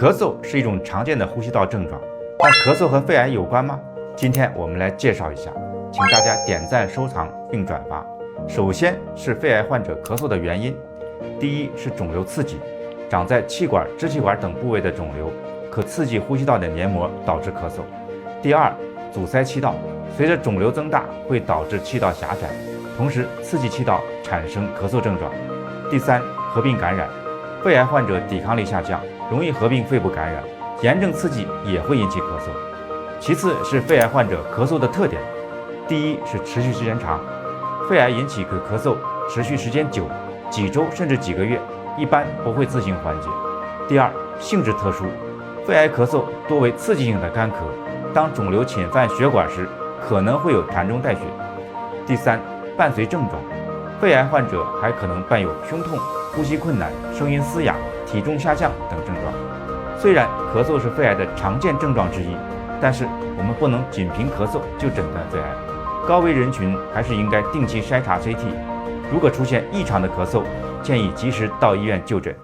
咳嗽是一种常见的呼吸道症状，但咳嗽和肺癌有关吗？今天我们来介绍一下，请大家点赞、收藏并转发。首先是肺癌患者咳嗽的原因，第一是肿瘤刺激，长在气管、支气管等部位的肿瘤可刺激呼吸道的黏膜，导致咳嗽。第二，阻塞气道，随着肿瘤增大会导致气道狭窄，同时刺激气道产生咳嗽症状。第三，合并感染，肺癌患者抵抗力下降，容易合并肺部感染，炎症刺激也会引起咳嗽。其次是肺癌患者咳嗽的特点，第一是持续时间长，肺癌引起咳嗽持续时间久，几周甚至几个月，一般不会自行缓解。第二，性质特殊，肺癌咳嗽多为刺激性的干咳，当肿瘤侵犯血管时，可能会有痰中带血。第三，伴随症状，肺癌患者还可能伴有胸痛、呼吸困难、声音嘶哑、体重下降等症状。虽然咳嗽是肺癌的常见症状之一，但是我们不能仅凭咳嗽就诊断肺癌，高危人群还是应该定期筛查 CT。如果出现异常的咳嗽，建议及时到医院就诊。